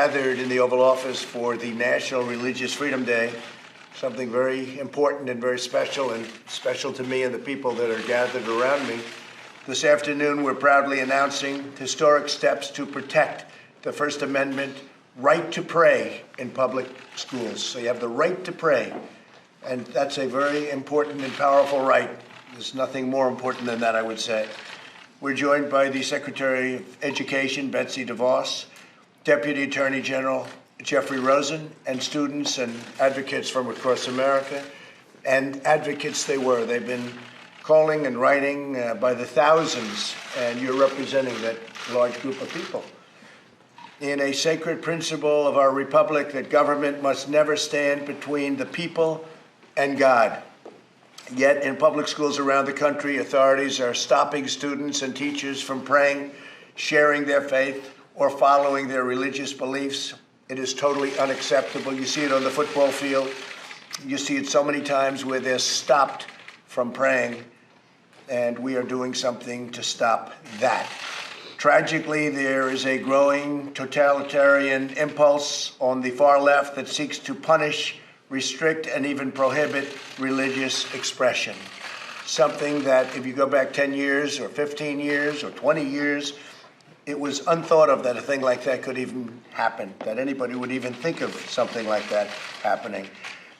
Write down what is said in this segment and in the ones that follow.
gathered in the Oval Office for the National Religious Freedom Day, something very important and very special, and special to me and the people that are gathered around me. This afternoon, we're proudly announcing historic steps to protect the First Amendment right to pray in public schools. So you have the right to pray, and that's a very important and powerful right. There's nothing more important than that, I would say. We're joined by the Secretary of Education, Betsy DeVos, Deputy Attorney General Jeffrey Rosen, and students and advocates from across America. And advocates they were. They've been calling and writing by the thousands, and you're representing that large group of people. In a sacred principle of our republic that government must never stand between the people and God. Yet in public schools around the country, authorities are stopping students and teachers from praying, sharing their faith, or following their religious beliefs. It is totally unacceptable. You see it on the football field. You see it so many times where they're stopped from praying, and we are doing something to stop that. Tragically, there is a growing totalitarian impulse on the far left that seeks to punish, restrict, and even prohibit religious expression. Something that, if you go back 10 years or 15 years or 20 years, it was unthought of that a thing like that could even happen, that anybody would even think of something like that happening.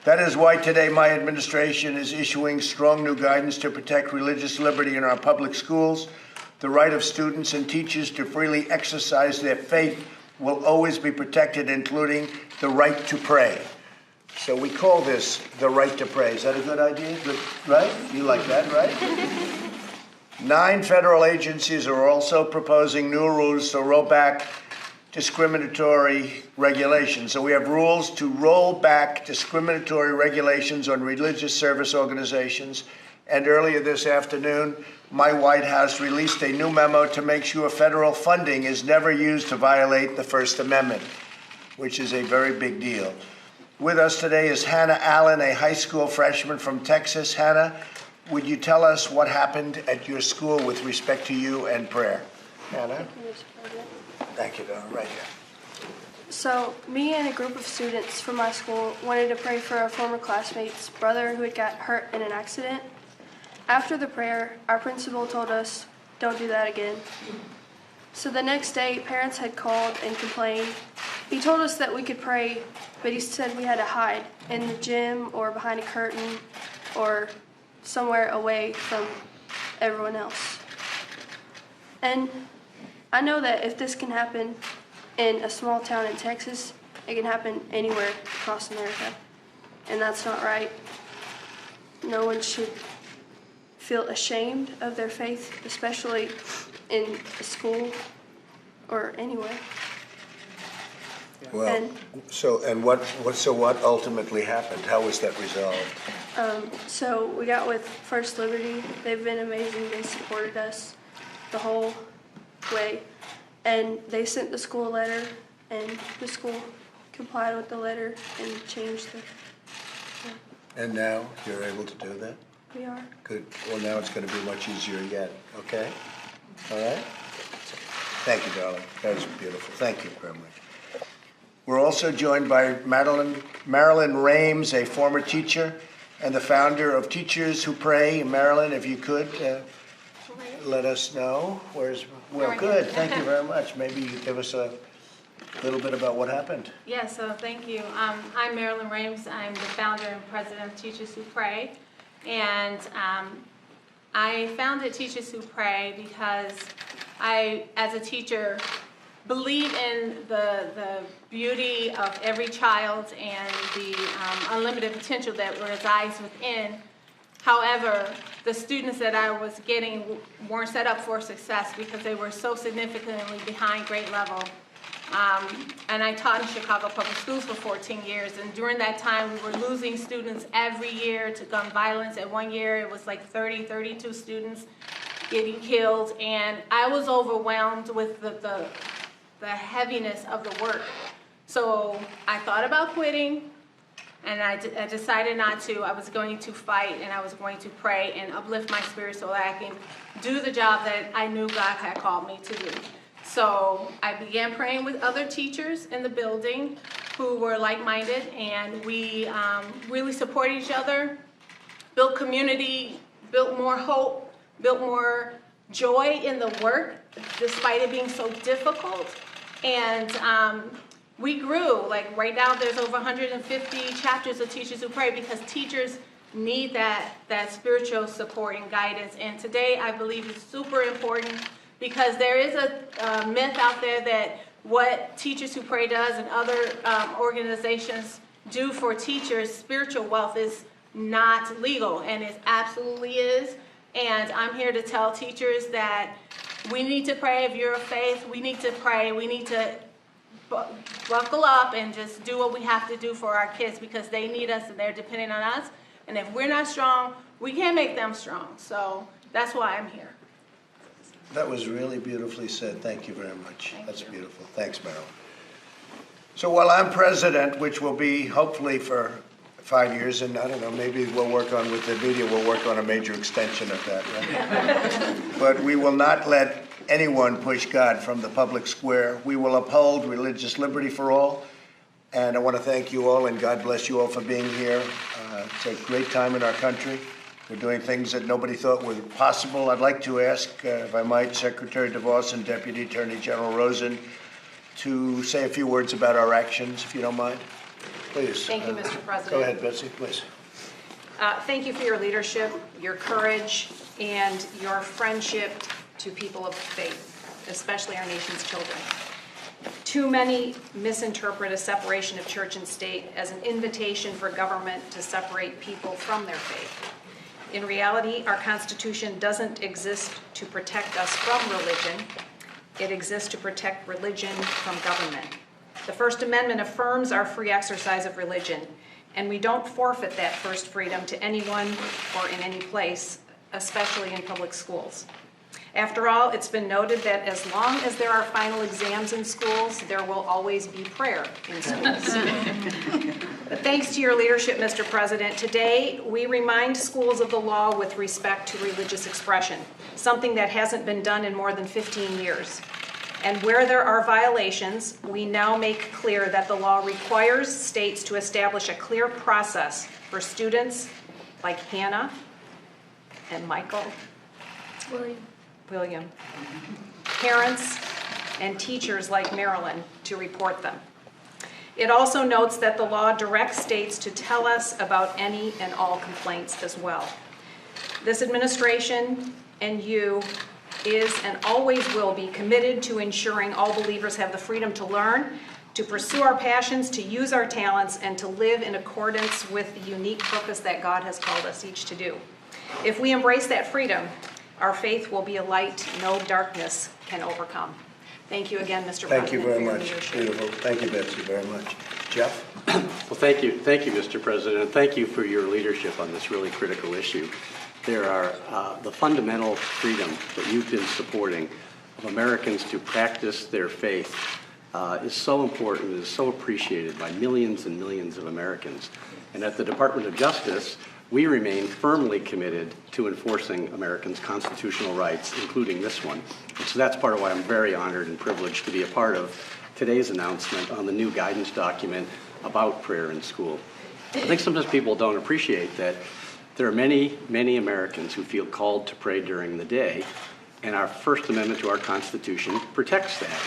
That is why today my administration is issuing strong new guidance to protect religious liberty in our public schools. The right of students and teachers to freely exercise their faith will always be protected, including the right to pray. So we call this the right to pray. Is that a good idea? Good, right? You like that, right? 9 federal agencies are also proposing new rules to roll back discriminatory regulations. So we have rules to roll back discriminatory regulations on religious service organizations. And earlier this afternoon, my White House released a new memo to make sure federal funding is never used to violate the First Amendment, which is a very big deal. With us today is Hannah Allen, a high school freshman from Texas. Hannah, would you tell us what happened at your school with respect to you and prayer? Hannah? Thank you, Donna. Right here. So, me and a group of students from my school wanted to pray for a former classmate's brother who had got hurt in an accident. After the prayer, our principal told us, "Don't do that again." So the next day, parents had called and complained. He told us that we could pray, but he said we had to hide in the gym or behind a curtain or somewhere away from everyone else. And I know that if this can happen in a small town in Texas, it can happen anywhere across America. And that's not right. No one should feel ashamed of their faith, especially in a school or anywhere. Well, what ultimately happened? How was that resolved? So we got with First Liberty. They've been amazing. They supported us the whole way. And they sent the school a letter, and the school complied with the letter and changed the... And now you're able to do that? We are. Good. Well, now it's going to be much easier yet. Okay? All right? Thank you, darling. That was beautiful. Thank you very much. We're also joined by Marilyn Rames, a former teacher and the founder of Teachers Who Pray. Marilyn, if you could let us know. Well, good. Thank you very much. Maybe you could give us a little bit about what happened. Yeah, so thank you. I'm Marilyn Rames. I'm the founder and president of Teachers Who Pray. And I founded Teachers Who Pray because I, as a teacher, believe in the beauty of every child and the unlimited potential that resides within. However, the students that I was getting weren't set up for success because they were so significantly behind grade level. And I taught in Chicago Public Schools for 14 years, and during that time we were losing students every year to gun violence. At one year it was like 32 students getting killed, and I was overwhelmed with the heaviness of the work. So I thought about quitting, and I decided not to. I was going to fight, and I was going to pray and uplift my spirit so that I can do the job that I knew God had called me to do. So I began praying with other teachers in the building who were like-minded, and we really support each other, built community, built more hope, built more joy in the work, despite it being so difficult. And we grew. Like right now, there's over 150 chapters of Teachers Who Pray, because teachers need that spiritual support and guidance. And today, I believe is super important, because there is a myth out there that what Teachers Who Pray does and other organizations do for teachers, spiritual wealth is not legal, and it absolutely is. And I'm here to tell teachers that we need to pray. If you're of faith, we need to pray. We need to buckle up and just do what we have to do for our kids, because they need us and they're depending on us. And if we're not strong, we can't make them strong. So that's why I'm here. That was really beautifully said. Thank you very much. That's beautiful. Thanks, Meryl. So while I'm president, which will be hopefully for 5 years, and I don't know, maybe we'll work on, with the media, we'll work on a major extension of that, right? But we will not let anyone push God from the public square. We will uphold religious liberty for all. And I want to thank you all, and God bless you all for being here. It's a great time in our country. We're doing things that nobody thought were possible. I'd like to ask, if I might, Secretary DeVos and Deputy Attorney General Rosen to say a few words about our actions, if you don't mind. Please. Thank you, Mr. President. Go ahead, Betsy, please. Thank you for your leadership, your courage, and your friendship to people of faith, especially our nation's children. Too many misinterpret a separation of church and state as an invitation for government to separate people from their faith. In reality, our Constitution doesn't exist to protect us from religion. It exists to protect religion from government. The First Amendment affirms our free exercise of religion, and we don't forfeit that first freedom to anyone or in any place, especially in public schools. After all, it's been noted that as long as there are final exams in schools, there will always be prayer in schools. But thanks to your leadership, Mr. President, today we remind schools of the law with respect to religious expression, something that hasn't been done in more than 15 years. And where there are violations, we now make clear that the law requires states to establish a clear process for students like Hannah and Michael, William, parents, and teachers like Marilyn to report them. It also notes that the law directs states to tell us about any and all complaints as well. This administration and you is and always will be committed to ensuring all believers have the freedom to learn, to pursue our passions, to use our talents, and to live in accordance with the unique purpose that God has called us each to do. If we embrace that freedom, our faith will be a light no darkness can overcome. Thank you again, Mr. President. Thank you very much. Beautiful. Thank you, Betsy, very much. Jeff? Well, thank you, Mr. President, and thank you for your leadership on this really critical issue. There are the fundamental freedom that you've been supporting of Americans to practice their faith is so important, is so appreciated by millions and millions of Americans. And at the Department of Justice, we remain firmly committed to enforcing Americans' constitutional rights, including this one. And so that's part of why I'm very honored and privileged to be a part of today's announcement on the new guidance document about prayer in school. I think sometimes people don't appreciate that there are many, many Americans who feel called to pray during the day, and our First Amendment to our Constitution protects that.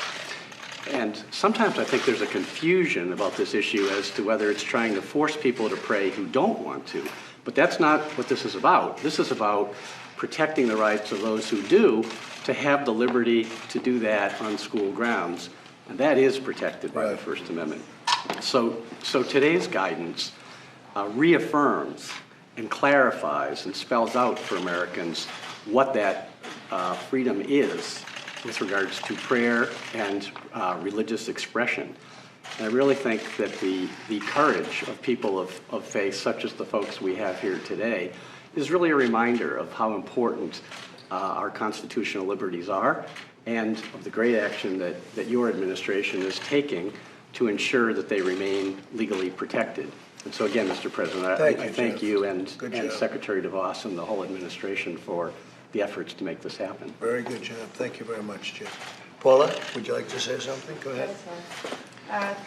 And sometimes I think there's a confusion about this issue as to whether it's trying to force people to pray who don't want to. But that's not what this is about. This is about protecting the rights of those who do to have the liberty to do that on school grounds. And that is protected by the First Amendment. So today's guidance reaffirms and clarifies and spells out for Americans what that freedom is with regards to prayer and religious expression. And I really think that the courage of people of faith, such as the folks we have here today, is really a reminder of how important our constitutional liberties are and of the great action that your administration is taking to ensure that they remain legally protected. And so again, Mr. President, I thank you and Secretary DeVos and the whole administration for the efforts to make this happen. Very good job. Thank you very much, Jeff. Paula, would you like to say something? Go ahead.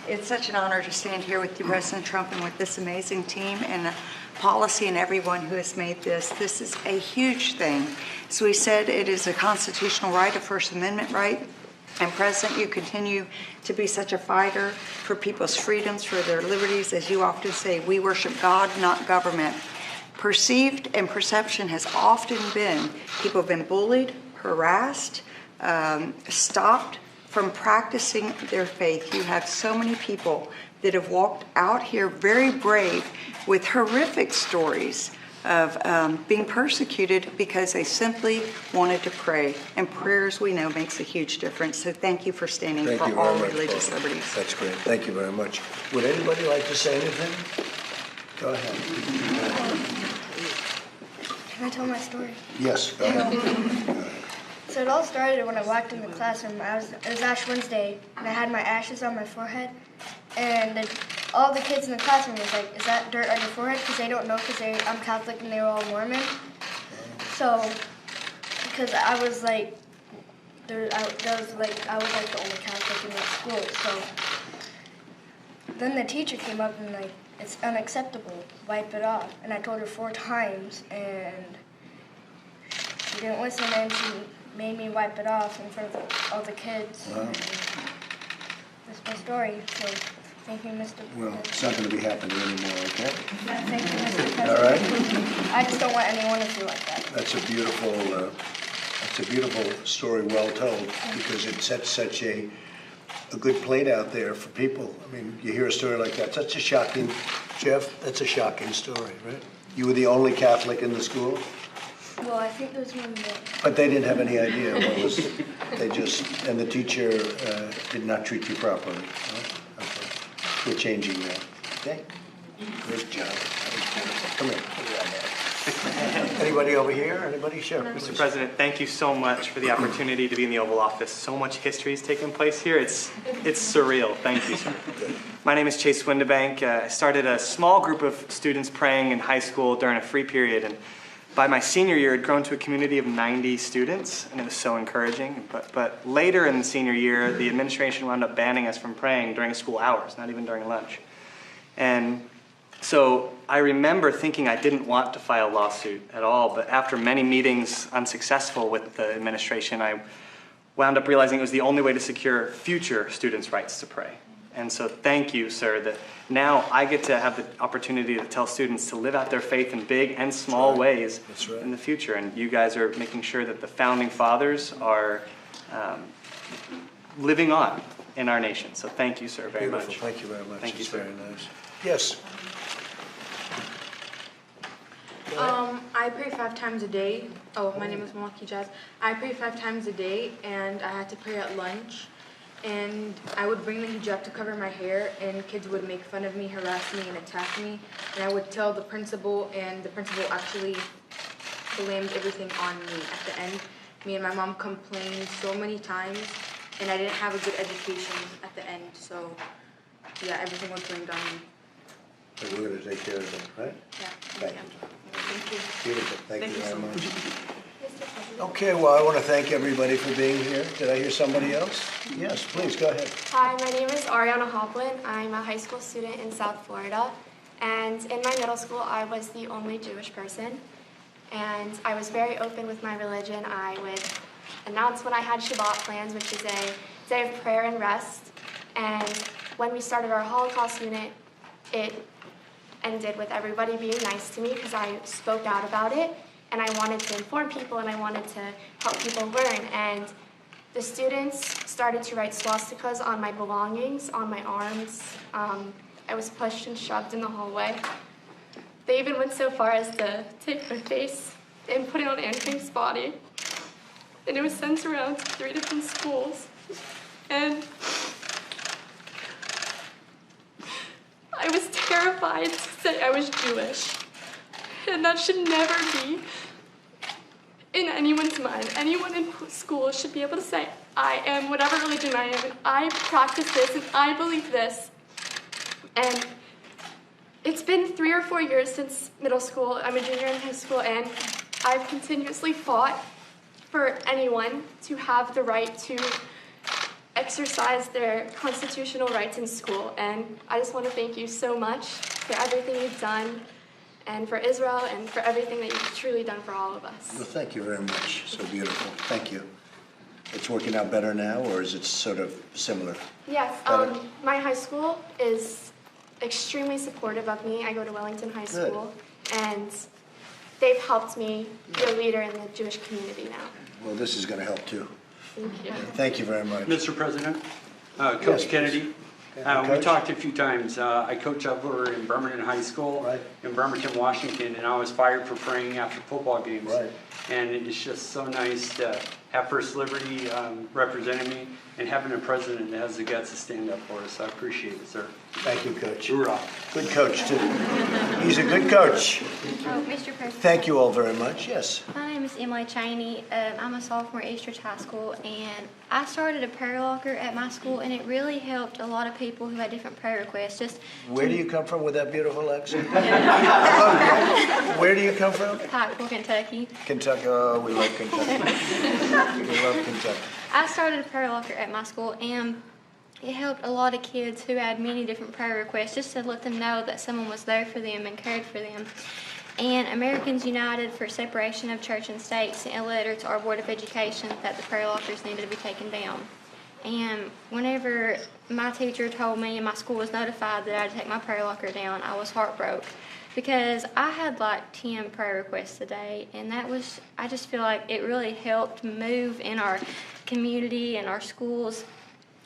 It's such an honor to stand here with you, President Trump, and with this amazing team and policy and everyone who has made this. This is a huge thing. As we said, it is a constitutional right, a First Amendment right. And President, you continue to be such a fighter for people's freedoms, for their liberties. As you often say, we worship God, not government. Perceived and perception has often been people have been bullied, harassed, stopped from practicing their faith. You have so many people that have walked out here very brave with horrific stories of being persecuted because they simply wanted to pray. And prayers, we know, makes a huge difference. So thank you for standing Thank you for all very much, religious Paula. liberties. That's great. Thank you very much. Would anybody like to say anything? Go ahead. Can I tell my story? Yes, go ahead. So it all started when I walked in the classroom. It was Ash Wednesday, and I had my ashes on my forehead. And all the kids in the classroom was like, "Is that dirt on your forehead?" Because they don't know, because I'm Catholic and they were all Mormon. So, because I was like, I was like the only Catholic in that school. So then the teacher came up and like, "It's unacceptable. Wipe it off." And I told her 4 times, and she didn't listen, and she made me wipe it off in front of all the kids. Wow. And that's my story. So thank you, Mr. Well, it's not going to be happening anymore, okay? Thank you, Mr. President. All right? I just don't want anyone to feel like that. That's a beautiful story, well told, because it sets such a good plate out there for people. I mean, you hear a story like that. That's a shocking, Jeff, that's a shocking story, right? You were the only Catholic in the school, Well, I think there's one more. but they didn't have any idea what was, and the teacher did not treat you properly. Right? Okay. We're changing that, okay? Great job. That was beautiful. Come here. Put it on there. Anybody over here? Anybody? Sure. Mr. President, thank you so much for the opportunity to be in the Oval Office. So much history has taken place here. It's surreal. Thank you, sir. My name is Chase Windebank. I started a small group of students praying in high school during a free period, and by my senior year, it had grown to a community of 90 students, and it was so encouraging. But later in the senior year, the administration wound up banning us from praying during school hours, not even during lunch. And so I remember thinking I didn't want to file a lawsuit at all, but after many meetings unsuccessful with the administration, I wound up realizing it was the only way to secure future students' rights to pray. And so thank you, sir, that now I get to have the opportunity to tell students to live out their faith in big and small ways in the future. And you guys are making sure that the founding fathers are living on in our nation. So thank you, sir, very much. Thank you very much. Thank you, It's sir. very nice. Yes. I pray 5 times a day. Oh, my name is Milwaukee Jazz. I pray 5 times a day, and I had to pray at lunch. And I would bring the hijab to cover my hair, and kids would make fun of me, harass me, and attack me. And I would tell the principal, and the principal actually blamed everything on me. At the end, me and my mom complained so many times, and I didn't have a good education at the end. So, yeah, everything was blamed on me. But we're going to take care of it, right? Yeah. Thank you. Thank you. Beautiful. Thank you very much. Mr. President. Okay, well, I want to thank everybody for being here. Did I hear somebody else? Yes, please, go ahead. Hi, my name is Ariana Hoffman. I'm a high school student in South Florida. And in my middle school, I was the only Jewish person. And I was very open with my religion. I would announce when I had Shabbat plans, which is a day of prayer and rest. And when we started our Holocaust unit, it ended with everybody being nice to me because I spoke out about it. And I wanted to inform people, and I wanted to help people learn. And the students started to write swastikas on my belongings, on my arms. I was pushed and shoved in the hallway. They even went so far as to take my face and put it on Andrew's body. And it was sent around to 3 different schools. And I was terrified to say I was Jewish. And that should never be in anyone's mind. Anyone in school should be able to say, I am whatever religion I am, and I practice this, and I believe this. And it's been 3 or 4 years since middle school. I'm a junior in high school, and I've continuously fought for anyone to have the right to exercise their constitutional rights in school. And I just want to thank you so much for everything you've done, and for Israel, and for everything that you've truly done for all of us. Well, thank you very much. So beautiful. Thank you. It's working out better now, or is it sort of similar? Yes, Better? my high school is extremely supportive of me. I go to Wellington High Good. School, and they've helped me be a leader in the Jewish community now. Well, this is going to help too. Thank you. Thank you very much. Mr. President, Yes, Coach please. Kennedy, we Coach? talked a few times. I coach over in Bremerton High School Right. in Bremerton, Washington, and I was fired for praying after football games. Right. And it's just so nice to have First Liberty representing me and having a president that has the guts to stand up for us. I appreciate it, sir. Thank you, Coach. Hoorah. Good coach, too. He's a good coach. Oh, Mr. President. Thank you all very much. Yes. My name is Emily Chaney. I'm a sophomore at Eastridge High School, and I started a prayer locker at my school, and it really helped a lot of people who had different prayer requests. Just Where do you come from with that beautiful accent? I love it. Where do you come from? Pikeville, Kentucky. Kentucky. Oh, we love Kentucky. We love Kentucky. I started a prayer locker at my school, and it helped a lot of kids who had many different prayer requests, just to let them know that someone was there for them and cared for them. And Americans United for Separation of Church and State sent a letter to our Board of Education that the prayer lockers needed to be taken down. And whenever my teacher told me and my school was notified that I had to take my prayer locker down, I was heartbroken, because I had like 10 prayer requests a day, and I just feel like it really helped move in our community and our schools.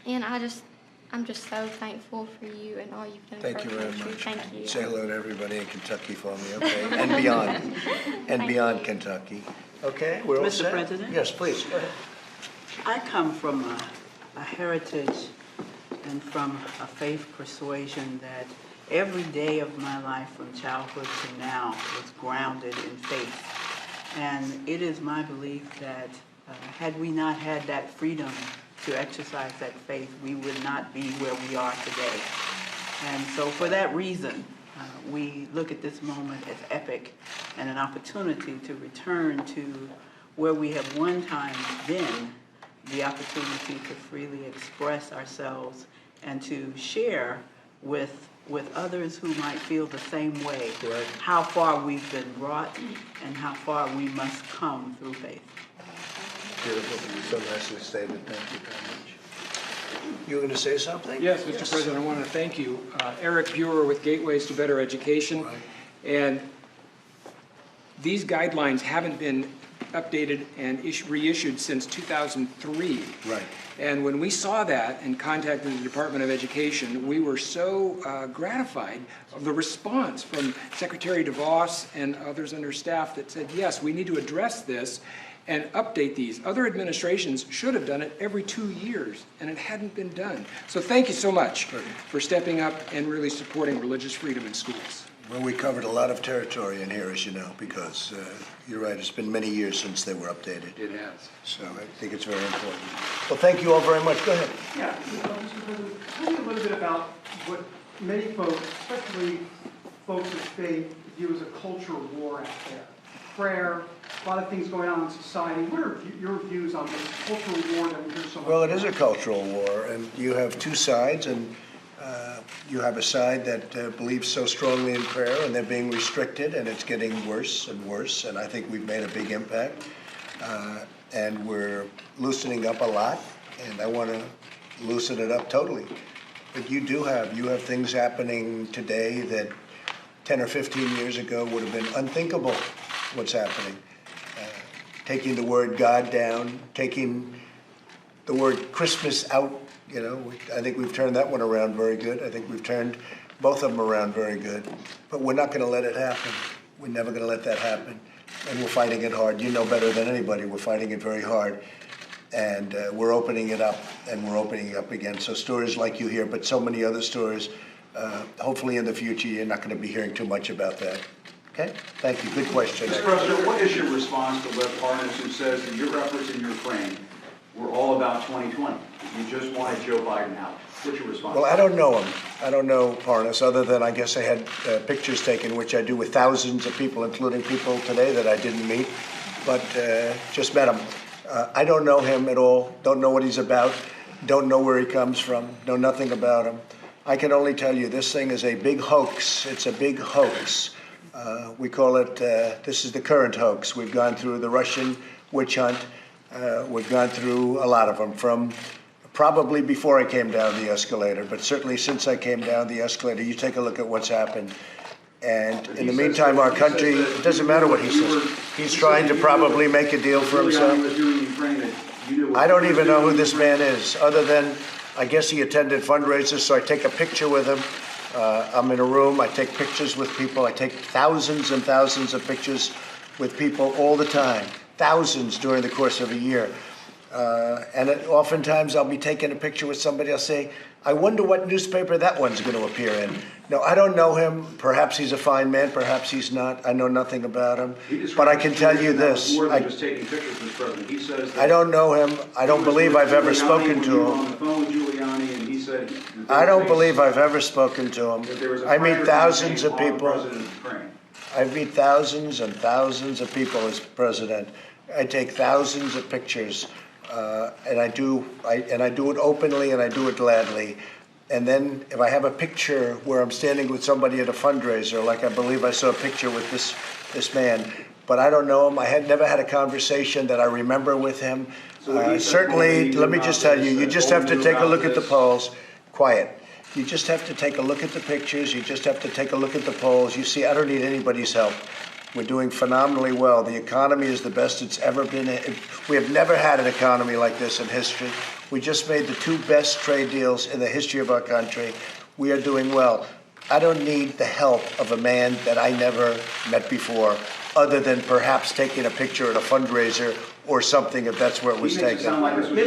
And I'm just so thankful for you and all you've done Thank for you our very country. much. Thank you. Say hello to everybody in Kentucky for me, okay? And beyond. And Thank beyond you. Kentucky. Okay, we're all Mr. set? President? Yes, please. Go ahead. I come from a heritage and from a faith persuasion that every day of my life from childhood to now was grounded in faith. And it is my belief that had we not had that freedom to exercise that faith, we would not be where we are today. And so for that reason, we look at this moment as epic and an opportunity to return to where we have one time been, the opportunity to freely express ourselves and to share with others who might feel the same way, Right. how far we've been brought and how far we must come through faith. Beautiful. So nicely stated. Thank you very much. You were going to say something? Yes, Mr. President, I want to thank you. Eric Buer with Gateways to Better Education. Right. And these guidelines haven't been updated and reissued since 2003. Right. And when we saw that and contacted the Department of Education, we were so gratified of the response from Secretary DeVos and others under staff that said, yes, we need to address this and update these. Other administrations should have done it every 2 years, and it hadn't been done. So thank you so much for stepping up and really supporting religious freedom in schools. Well, we covered a lot of territory in here, as you know, because you're right, it's been many years since they were updated. It has. So I think it's very important. Well, thank you all very much. Go ahead. Yeah, Mr. President, tell me a little bit about what many folks, especially folks of faith, view as a cultural war out there. Prayer, a lot of things going on in society. What are your views on this cultural war that we hear so much Well, it is a about? cultural war, and you have two sides, and you have a side that believes so strongly in prayer, and they're being restricted, and it's getting worse and worse, and I think we've made a big impact, and we're loosening up a lot, and I want to loosen it up totally. But you have things happening today that 10 or 15 years ago would have been unthinkable what's happening. Taking the word God down, taking the word Christmas out, you know, I think we've turned that one around very good. I think we've turned both of them around very good. But we're not going to let it happen. We're never going to let that happen. And we're fighting it hard. You know better than anybody, we're fighting it very hard. And we're opening it up, and we're opening it up again. So stories like you hear, but so many other stories, hopefully in the future you're not going to be hearing too much about that. Okay? Thank you. Good question. Mr. President, what is your response to Webb Parnas, who says that your efforts in Ukraine were all about 2020? You just wanted Joe Biden out. What's your response? Well, I don't know him. I don't know Parnas, other than I guess I had pictures taken, which I do with thousands of people, including people today that I didn't meet, but just met him. I don't know him at all, don't know what he's about. don't know where he comes from, know nothing about him. I can only tell you this thing is a big hoax. It's a big hoax. We call it, this is the current hoax. We've gone through the Russian witch hunt. We've gone through a lot of them, from probably before I came down the escalator, but certainly since I came down the escalator. You take a look at what's happened. And in the meantime, our country, it doesn't matter what he says. He's trying to probably make a deal for himself. I don't even know who this man is, other than I guess he attended fundraisers, so I take a picture with him. I'm in a room, I take pictures with people. I take thousands and thousands of pictures with people all the time, thousands during the course of a year. And oftentimes I'll be taking a picture with somebody, I'll say, I wonder what newspaper that one's going to appear in. No, I don't know him. Perhaps he's a fine man, perhaps he's not. I know nothing about him. But I can tell you this. I don't know him. I don't believe I've ever spoken to him. I don't believe I've ever spoken to him. I meet thousands of people. I meet thousands and thousands of people as president. I take thousands of pictures. And I do it openly, and I do it gladly. And then if I have a picture where I'm standing with somebody at a fundraiser, like I believe I saw a picture with this man, but I don't know him. I had never had a conversation that I remember with him. Certainly, let me just tell you, you just have to take a look at the polls. Quiet. You just have to take a look at the pictures. You just have to take a look at the polls. You see, I don't need anybody's help. We're doing phenomenally well. The economy is the best it's ever been. We have never had an economy like this in history. We just made the 2 best trade deals in the history of our country. We are doing well. I don't need the help of a man that I never met before, other than perhaps taking a picture at a fundraiser or something, if that's where it was taken. Are you still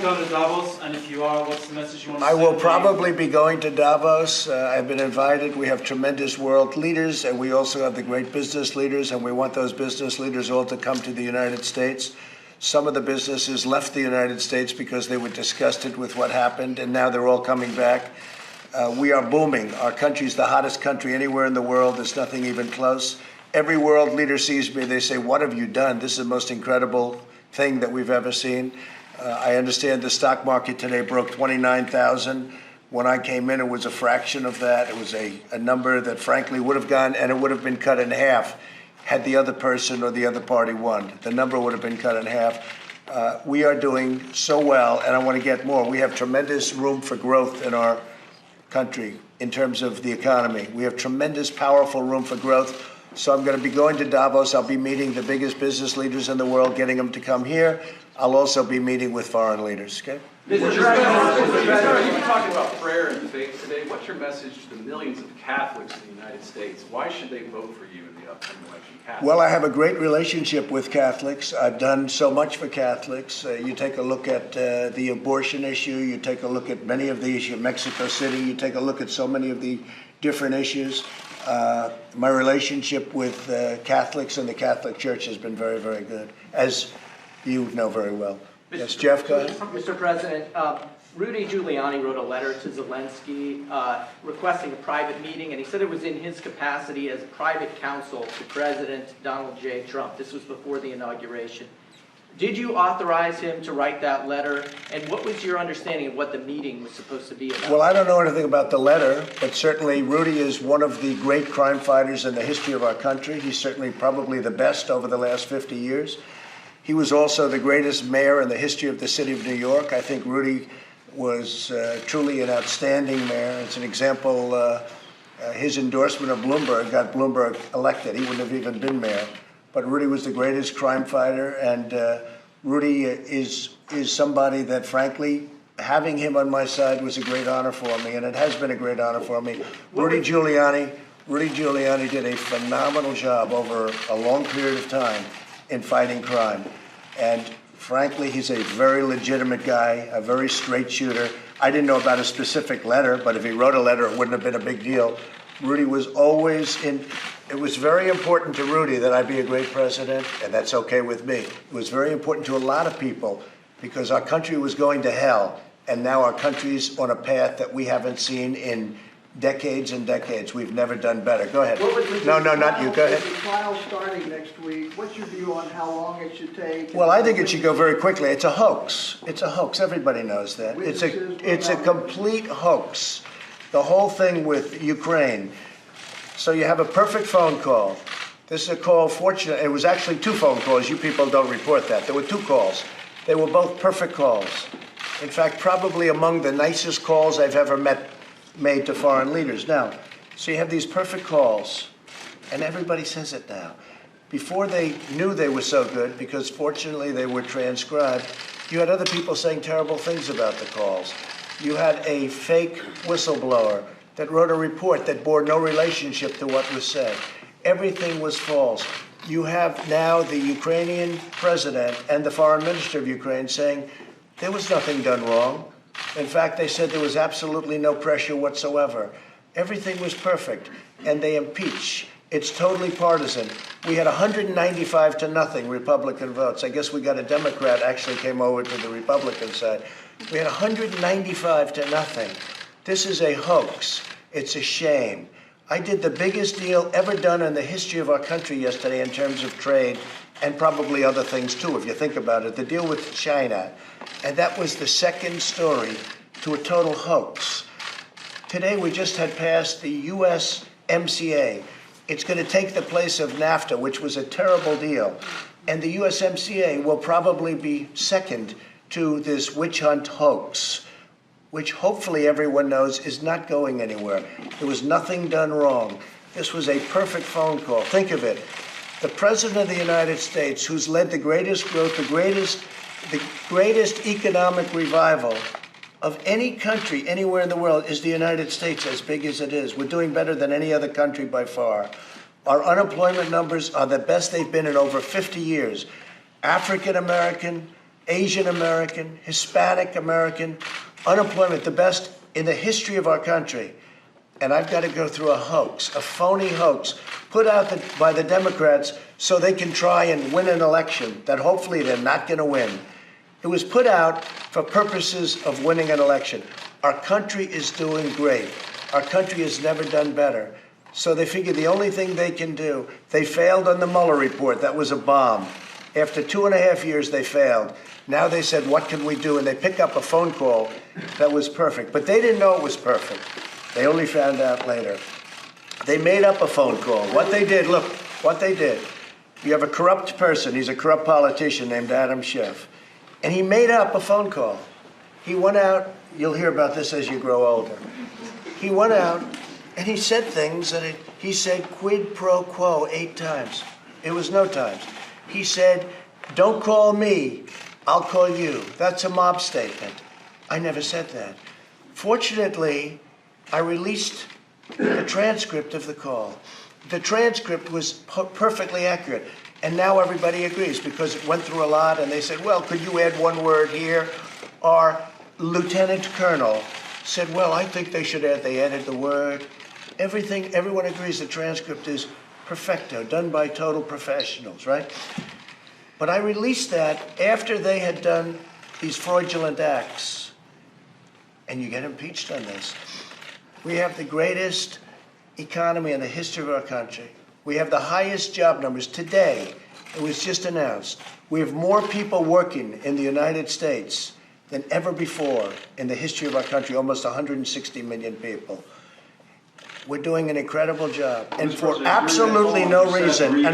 going to Davos? And if you are, what's the message you want to send? I will probably be going to Davos. I've been invited. We have tremendous world leaders, and we also have the great business leaders, and we want those business leaders all to come to the United States. Some of the businesses left the United States because they were disgusted with what happened, and now they're all coming back. We are booming. Our country's the hottest country anywhere in the world. There's nothing even close. Every world leader sees me, they say, what have you done? This is the most incredible thing that we've ever seen. I understand the stock market today broke 29,000. When I came in, it was a fraction of that. It was a number that frankly would have gone, and it would have been cut in half had the other person or the other party won. The number would have been cut in half. We are doing so well, and I want to get more. We have tremendous room for growth in our country in terms of the economy. We have tremendous, powerful room for growth. So I'm going to be going to Davos. I'll be meeting the biggest business leaders in the world, getting them to come here. I'll also be meeting with foreign leaders, okay? Mr. President, you've been talking about prayer and faith today. What's your message to the millions of Catholics in the United States? Why should they vote for you in the upcoming election? Well, I have a great relationship with Catholics. I've done so much for Catholics. You take a look at the abortion issue. You take a look at many of the issues, Mexico City. You take a look at so many of the different issues. My relationship with Catholics and the Catholic Church has been very, very good, as you know very well. Yes, Jeff, go ahead. Mr. President, Rudy Giuliani wrote a letter to Zelensky requesting a private meeting, and he said it was in his capacity as private counsel to President Donald J. Trump. This was before the inauguration. Did you authorize him to write that letter, and what was your understanding of what the meeting was supposed to be about? Well, I don't know anything about the letter, but certainly Rudy is one of the great crime fighters in the history of our country. He's certainly probably the best over the last 50 years. He was also the greatest mayor in the history of the city of New York. I think Rudy was truly an outstanding mayor. It's an example, his endorsement of Bloomberg got Bloomberg elected. He wouldn't have even been mayor. But Rudy was the greatest crime fighter, and Rudy is somebody that, frankly, having him on my side was a great honor for me, and it has been a great honor for me. Rudy Giuliani did a phenomenal job over a long period of time in fighting crime. And frankly, he's a very legitimate guy, a very straight shooter. I didn't know about a specific letter, but if he wrote a letter, it wouldn't have been a big deal. Rudy was always it was very important to Rudy that I be a great president, and that's okay with me. It was very important to a lot of people because our country was going to hell, and now our country's on a path that we haven't seen in decades and decades. We've never done better. Go ahead. With No, the not you. Go ahead. With the trial starting next week, what's your view on how long it should take? Well, I think it should go very quickly. It's a hoax. It's a hoax. Everybody knows that. It's a complete hoax. The whole thing with Ukraine. So you have a perfect phone call. This is a call, fortunate, it was actually 2 phone calls. You people don't report that. There were 2 calls. They were both perfect calls. In fact, probably among the nicest calls I've ever made to foreign leaders. Now, so you have these perfect calls, and everybody says it now. Before they knew they were so good, because fortunately they were transcribed, you had other people saying terrible things about the calls. You had a fake whistleblower that wrote a report that bore no relationship to what was said. Everything was false. You have now the Ukrainian president and the foreign minister of Ukraine saying there was nothing done wrong. In fact, they said there was absolutely no pressure whatsoever. Everything was perfect, and they impeach. It's totally partisan. We had 195 to nothing Republican votes. I guess we got a Democrat actually came over to the Republican side. We had 195 to nothing. This is a hoax. It's a shame. I did the biggest deal ever done in the history of our country yesterday in terms of trade, and probably other things too, if you think about it, the deal with China. And that was the second story to a total hoax. Today we just had passed the USMCA. It's going to take the place of NAFTA, which was a terrible deal. And the USMCA will probably be second to this witch hunt hoax, which hopefully everyone knows is not going anywhere. There was nothing done wrong. This was a perfect phone call. Think of it. The President of the United States, who's led the greatest growth, the greatest economic revival of any country anywhere in the world, is the United States, as big as it is. We're doing better than any other country by far. Our unemployment numbers are the best they've been in over 50 years. African American, Asian American, Hispanic American, unemployment, the best in the history of our country. And I've got to go through a hoax, a phony hoax, put out by the Democrats so they can try and win an election that hopefully they're not going to win. It was put out for purposes of winning an election. Our country is doing great. Our country has never done better. So they figure the only thing they can do, they failed on the Mueller report. That was a bomb. After 2.5 years, they failed. Now they said, what can we do? And they pick up a phone call that was perfect. But they didn't know it was perfect. They only found out later. They made up a phone call. What they did, look, what they did. You have a corrupt person. He's a corrupt politician named Adam Schiff. And he made up a phone call. He went out. You'll hear about this as you grow older. He went out and he said things that he said quid pro quo 8 times. It was no times. He said, don't call me, I'll call you. That's a mob statement. I never said that. Fortunately, I released the transcript of the call. The transcript was perfectly accurate. And now everybody agrees because it went through a lot and they said, well, could you add one word here? Our lieutenant colonel said, well, I think they added the word. Everyone agrees the transcript is perfecto, done by total professionals, right? But I released that after they had done these fraudulent acts. And you get impeached on this. We have the greatest economy in the history of our country. We have the highest job numbers today. It was just announced. We have more people working in the United States than ever before in the history of our country, almost 160 million people. We're doing an incredible job. And for absolutely no reason,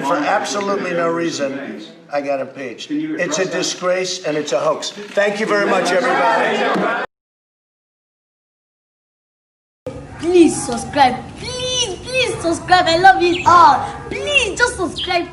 I got impeached. It's a disgrace and it's a hoax. Thank you very much, everybody. Please subscribe. Please subscribe. I love you all. Please just subscribe.